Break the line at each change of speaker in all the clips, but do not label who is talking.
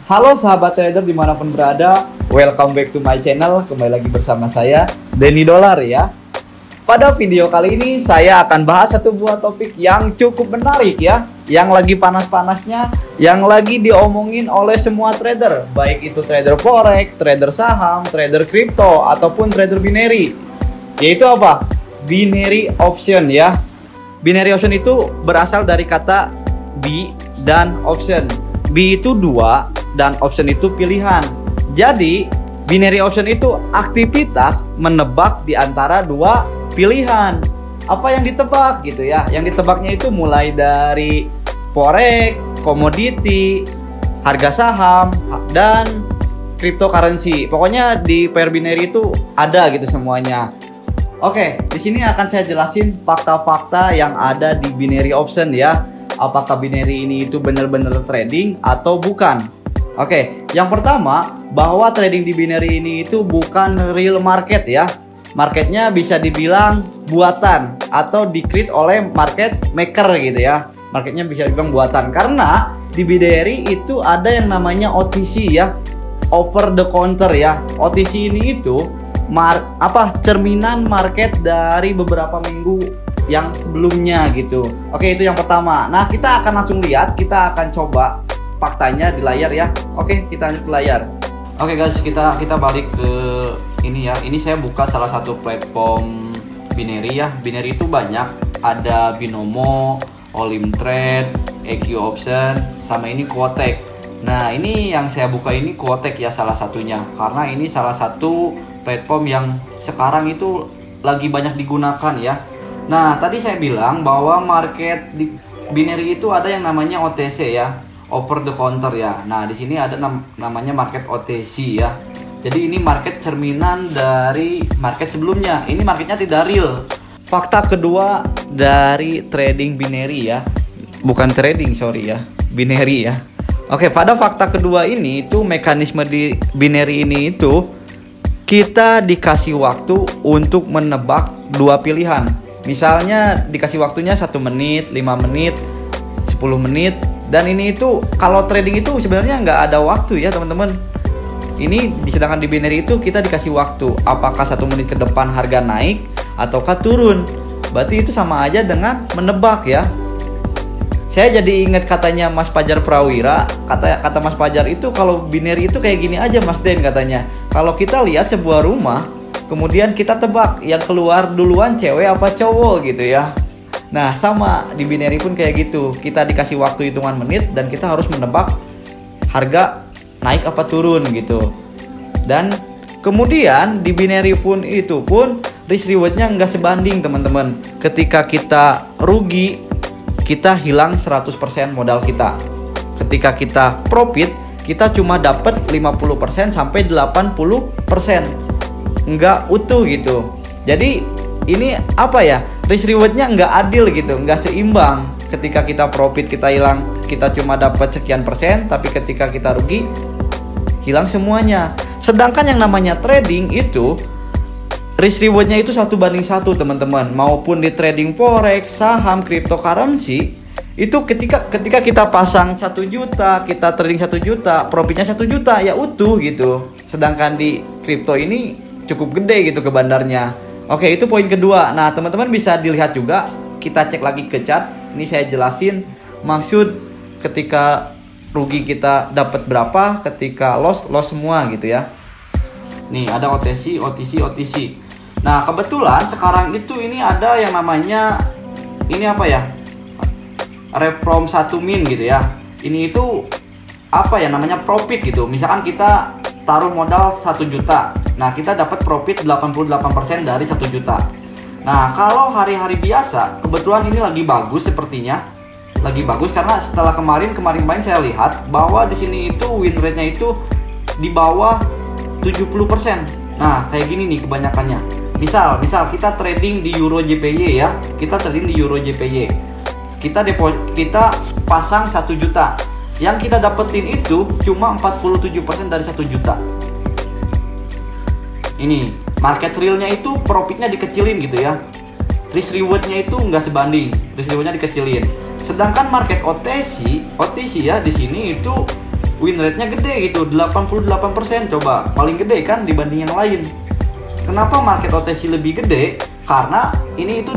Halo sahabat trader dimanapun berada, welcome back to my channel. Kembali lagi bersama saya, Denny Dolar ya. Pada video kali ini saya akan bahas satu buah topik yang cukup menarik ya, yang lagi panas-panasnya, yang lagi diomongin oleh semua trader, baik itu trader forex, trader saham, trader kripto, ataupun trader binary. Yaitu apa? Binary option ya. Binary option itu berasal dari kata B dan option. B itu dua dan option itu pilihan. Jadi binary option itu aktivitas menebak di antara dua pilihan. Apa yang ditebak gitu ya? Yang ditebaknya itu mulai dari forex, komoditi, harga saham, dan cryptocurrency. Pokoknya di pair binary itu ada gitu semuanya. Oke, di sini akan saya jelasin fakta-fakta yang ada di binary option ya. Apakah binary ini itu benar-benar trading atau bukan? Oke, yang pertama bahwa trading di binary ini itu bukan real market ya. Marketnya bisa dibilang buatan atau di-create oleh market maker gitu ya. Marketnya bisa dibilang buatan karena di binary itu ada yang namanya OTC ya, over the counter ya. OTC ini itu cerminan market dari beberapa minggu yang sebelumnya gitu. Oke, itu yang pertama. Nah, kita akan langsung lihat, kita akan coba faktanya di layar ya. Oke, kita lanjut ke layar. Oke guys, kita balik ke ini ya. Ini saya buka salah satu platform binary ya. Binary itu banyak, ada Binomo, Olimtrade, EQ Option, sama ini Quotek. Nah, ini yang saya buka ini Quotek ya salah satunya, karena ini salah satu platform yang sekarang itu lagi banyak digunakan ya. Nah, tadi saya bilang bahwa market di binary itu ada yang namanya OTC ya, over the counter ya. Nah, di sini ada namanya market OTC ya. Jadi ini market cerminan dari market sebelumnya. Ini marketnya tidak real. Fakta kedua dari trading binary ya. Bukan trading, sorry ya. Binary ya. Oke, pada fakta kedua ini itu mekanisme di binary ini itu kita dikasih waktu untuk menebak dua pilihan. Misalnya dikasih waktunya 1 menit, 5 menit, 10 menit. Dan ini itu kalau trading itu sebenarnya nggak ada waktu ya teman-teman. Ini sedangkan di binary itu kita dikasih waktu. Apakah 1 menit ke depan harga naik ataukah turun. Berarti itu sama aja dengan menebak ya. Saya jadi ingat katanya Mas Fajar Prawira. Kata Mas Fajar itu kalau binary itu kayak gini aja Mas Den katanya. Kalau kita lihat sebuah rumah, kemudian kita tebak yang keluar duluan cewek apa cowok gitu ya. Nah, sama di binary pun kayak gitu. Kita dikasih waktu hitungan menit dan kita harus menebak harga naik apa turun gitu. Dan kemudian di binary pun itu pun risk rewardnya nggak sebanding teman-teman. Ketika kita rugi, kita hilang 100% modal kita. Ketika kita profit, kita cuma dapat 50% sampai 80%. Nggak utuh gitu. Jadi ini apa ya, risk rewardnya nggak adil gitu, nggak seimbang. Ketika kita profit kita hilang, kita cuma dapat sekian persen, tapi ketika kita rugi hilang semuanya. Sedangkan yang namanya trading itu risk rewardnya itu 1:1 teman-teman. Maupun di trading forex, saham, cryptocurrency itu ketika kita pasang 1 juta, kita trading 1 juta, profitnya 1 juta ya utuh gitu. Sedangkan di kripto ini cukup gede gitu ke bandarnya. Oke, itu poin kedua. Nah, teman-teman bisa dilihat juga, kita cek lagi ke chart. Ini saya jelasin maksud ketika rugi kita dapat berapa, ketika loss semua gitu ya. Nih, ada OTC, OTC, OTC. Nah, kebetulan sekarang itu ini ada yang namanya ini apa ya? Ref from 1 min gitu ya. Ini itu apa ya namanya profit gitu. Misalkan kita taruh modal 1 juta. Nah, kita dapat profit 88% dari 1 juta. Nah, kalau hari-hari biasa, kebetulan ini lagi bagus sepertinya. Lagi bagus karena setelah kemarin saya lihat bahwa di sini itu win rate-nya itu di bawah 70%. Nah, kayak gini nih kebanyakannya. Misal kita trading di Euro JPY ya. Kita trading di Euro JPY. Kita pasang 1 juta. Yang kita dapetin itu cuma 47% dari 1 juta. Ini market realnya itu profitnya dikecilin gitu ya. Risk rewardnya itu nggak sebanding, risk rewardnya dikecilin. Sedangkan market OTC ya di sini itu win rate-nya gede gitu, 88%. Coba, paling gede kan dibanding yang lain. Kenapa market OTC lebih gede? Karena ini itu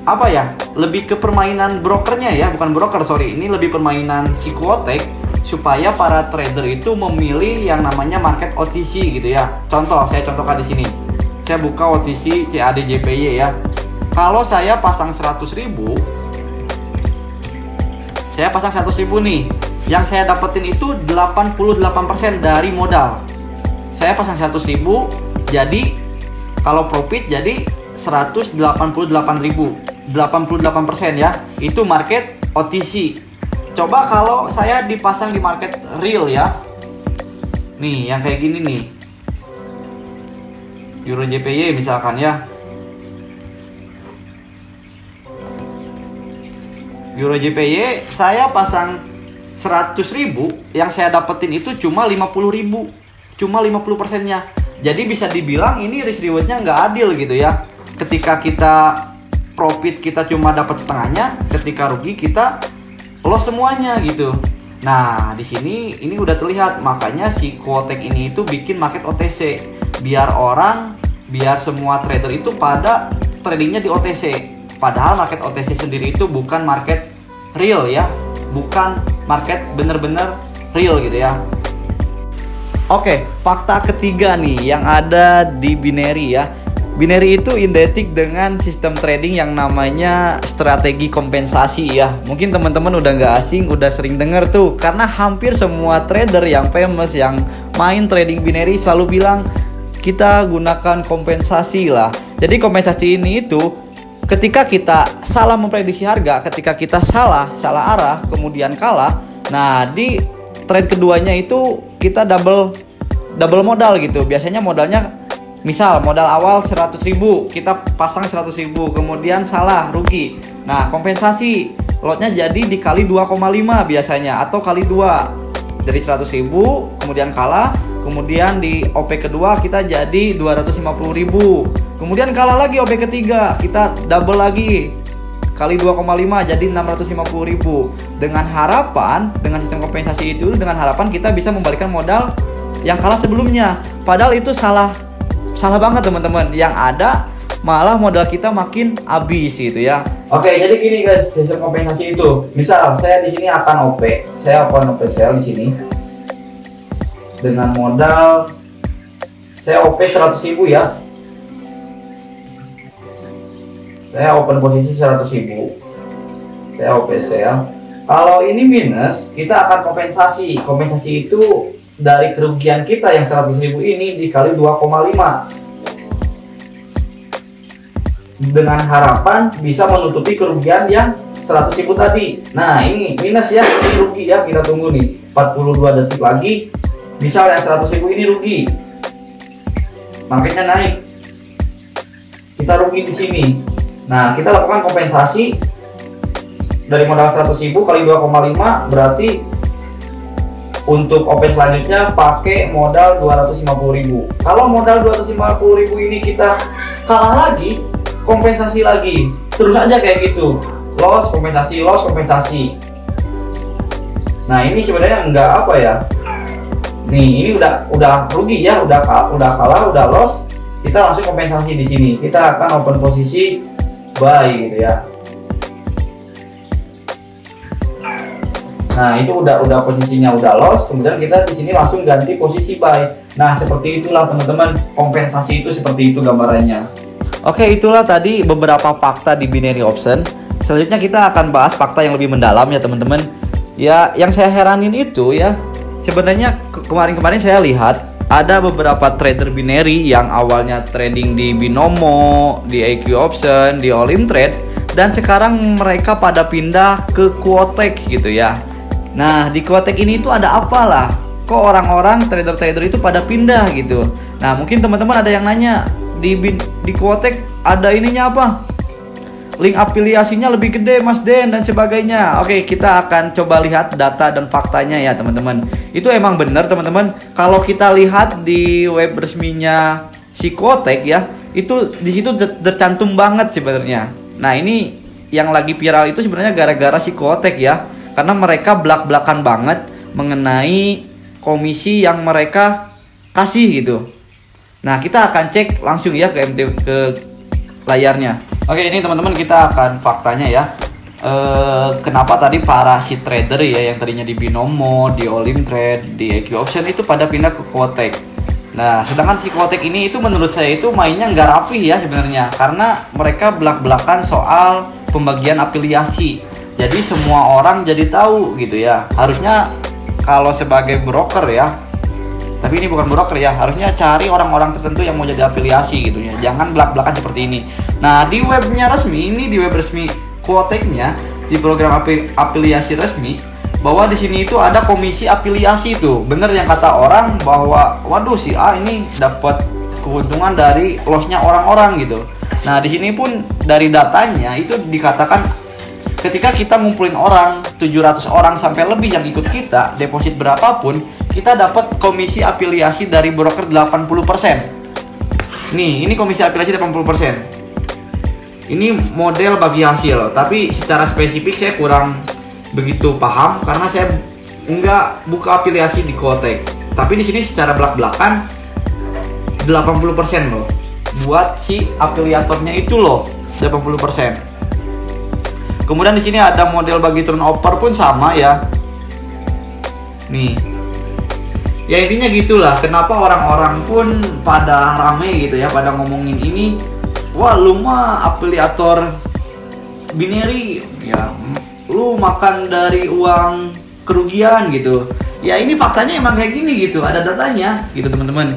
apa ya, lebih ke permainan brokernya ya, bukan broker, sorry, ini lebih permainan si Quotek supaya para trader itu memilih yang namanya market OTC gitu ya. Contoh, saya contohkan di sini. Saya buka OTC CAD JPY ya. Kalau saya pasang 100.000, saya pasang 100.000 nih, yang saya dapetin itu 88% dari modal. Saya pasang 100.000, jadi kalau profit jadi 188.000. 88% ya, itu market OTC. Coba kalau saya dipasang di market real ya, nih yang kayak gini nih, Euro JPY misalkan ya, Euro JPY saya pasang 100.000, yang saya dapetin itu cuma 50.000, cuma 50%-nya. Jadi bisa dibilang ini risk rewardnya nggak adil gitu ya. Ketika kita profit kita cuma dapat setengahnya, ketika rugi kita loss semuanya gitu. Nah, di sini ini udah terlihat, makanya si Quotek ini itu bikin market OTC biar semua trader itu pada tradingnya di OTC. Padahal market OTC sendiri itu bukan market real ya, bukan market bener-bener real gitu ya. Oke, fakta ketiga nih yang ada di binary ya. Binary itu identik dengan sistem trading yang namanya strategi kompensasi ya. Mungkin teman-teman udah nggak asing, udah sering denger tuh. Karena hampir semua trader yang famous yang main trading binary selalu bilang kita gunakan kompensasi lah. Jadi kompensasi ini itu ketika kita salah memprediksi harga, ketika kita salah arah, kemudian kalah. Nah, di trade keduanya itu kita double modal gitu. Biasanya modalnya, misal modal awal 100.000, kita pasang 100.000, kemudian salah, rugi. Nah, kompensasi lotnya jadi dikali 2,5 biasanya, atau kali 2. Dari 100.000, kemudian kalah, kemudian di OP kedua kita jadi 250.000. Kemudian kalah lagi OP ketiga, kita double lagi, kali 2,5 jadi 650.000. Dengan harapan, dengan sistem kompensasi itu, dengan harapan kita bisa membalikan modal yang kalah sebelumnya. Padahal itu salah banget teman-teman. Yang ada malah modal kita makin habis gitu ya. Oke, jadi gini guys, sistem kompensasi itu. Misal saya di sini akan OP, saya akan OP sell di sini dengan modal saya OP 100.000 ya. Saya open posisi 100.000. Saya OP sell. Kalau ini minus, kita akan kompensasi. Kompensasi itu dari kerugian kita yang 100.000 ini dikali 2,5 dengan harapan bisa menutupi kerugian yang 100.000 tadi. Nah, ini minus ya, ini rugi ya. Kita tunggu nih 42 detik lagi. Misal yang 100.000 ini rugi, marketnya naik, kita rugi di sini. Nah, kita lakukan kompensasi dari modal 100.000 kali 2,5, berarti untuk open selanjutnya pakai modal 250.000. Kalau modal 250.000 ini kita kalah lagi, kompensasi lagi, terus aja kayak gitu, loss kompensasi, loss kompensasi. Nah, ini sebenarnya nggak apa ya. Nih, ini udah rugi ya, udah kalah, udah loss. Kita langsung kompensasi di sini. Kita akan open posisi buy gitu ya. Nah, itu udah posisinya udah loss, kemudian kita di sini langsung ganti posisi buy. Nah, seperti itulah teman-teman, kompensasi itu seperti itu gambarannya. Oke, itulah tadi beberapa fakta di binary option. Selanjutnya kita akan bahas fakta yang lebih mendalam ya teman-teman. Ya, yang saya heranin itu ya, sebenarnya kemarin saya lihat ada beberapa trader binary yang awalnya trading di Binomo, di IQ Option, di All In Trade, dan sekarang mereka pada pindah ke Quotek gitu ya. Nah, di Quotek ini tuh ada apalah? Kok orang-orang trader-trader itu pada pindah gitu? Nah, mungkin teman-teman ada yang nanya, di Quotek ada ininya apa? Link afiliasinya lebih gede Mas Den dan sebagainya. Oke, kita akan coba lihat data dan faktanya ya teman-teman. Itu emang benar teman-teman. Kalau kita lihat di web resminya si Quotek ya, itu di situ tercantum banget sebenarnya. Nah, ini yang lagi viral itu sebenarnya gara-gara si Quotek ya. Karena mereka belak-belakan banget mengenai komisi yang mereka kasih gitu. Nah, kita akan cek langsung ya ke layarnya. Oke, ini teman-teman kita akan faktanya ya. Kenapa tadi para si trader ya yang tadinya di Binomo, di Olim Trade, di EQ Option itu pada pindah ke Quotek. Nah, sedangkan si Quotek ini itu menurut saya itu mainnya nggak rapi ya sebenarnya, karena mereka belak-belakan soal pembagian afiliasi. Jadi semua orang jadi tahu gitu ya. Harusnya kalau sebagai broker ya, tapi ini bukan broker ya, harusnya cari orang-orang tertentu yang mau jadi afiliasi gitu ya. Jangan belak-belakan seperti ini. Nah, di webnya resmi ini, di web resmi Quoteknya, di program afiliasi resmi, bahwa di sini itu ada komisi afiliasi tuh. Bener yang kata orang bahwa waduh si A ini dapat keuntungan dari lossnya orang-orang gitu. Nah, di sini pun dari datanya itu dikatakan ketika kita ngumpulin orang 700 orang sampai lebih yang ikut kita, deposit berapapun, kita dapat komisi afiliasi dari broker 80%. Nih, ini komisi afiliasi 80%. Ini model bagi hasil, tapi secara spesifik saya kurang begitu paham karena saya nggak buka afiliasi di Quotek. Tapi di sini secara belak-belakan 80% loh. Buat si afiliatornya itu loh 80%. Kemudian di sini ada model bagi turnover pun sama ya. Nih. Ya intinya gitulah. Kenapa orang-orang pun pada rame gitu ya, pada ngomongin ini. Wah, lu mah afiliator binary ya, lu makan dari uang kerugian gitu. Ya ini faktanya emang kayak gini gitu, ada datanya gitu teman-teman.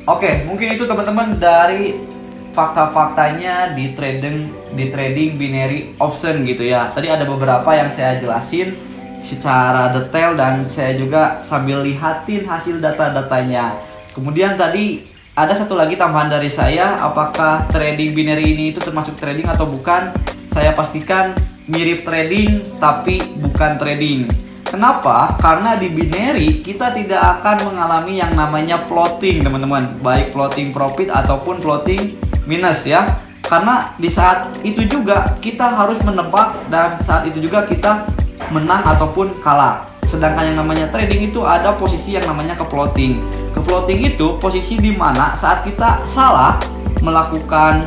Oke, mungkin itu teman-teman dari fakta-faktanya di trading binary option gitu ya. Tadi ada beberapa yang saya jelasin secara detail dan saya juga sambil lihatin hasil data-datanya. Kemudian tadi ada satu lagi tambahan dari saya, apakah trading binary ini itu termasuk trading atau bukan? Saya pastikan mirip trading tapi bukan trading. Kenapa? Karena di binary kita tidak akan mengalami yang namanya floating teman-teman, baik floating profit ataupun floating minus ya. Karena di saat itu juga kita harus menebak dan saat itu juga kita menang ataupun kalah. Sedangkan yang namanya trading itu ada posisi yang namanya ke-floating. Ke-floating itu posisi di mana saat kita salah melakukan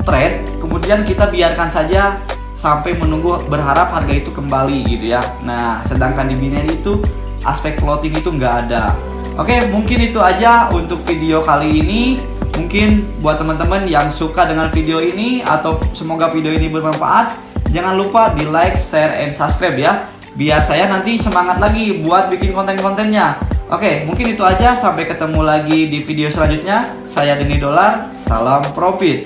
trade, kemudian kita biarkan saja sampai menunggu berharap harga itu kembali gitu ya. Nah, sedangkan di binary itu aspek floating itu nggak ada. Oke, mungkin itu aja untuk video kali ini. Mungkin buat teman-teman yang suka dengan video ini atau semoga video ini bermanfaat, jangan lupa di like, share, and subscribe ya. Biar saya nanti semangat lagi buat bikin konten-kontennya. Oke, mungkin itu aja. Sampai ketemu lagi di video selanjutnya. Saya Denny Dolar. Salam profit.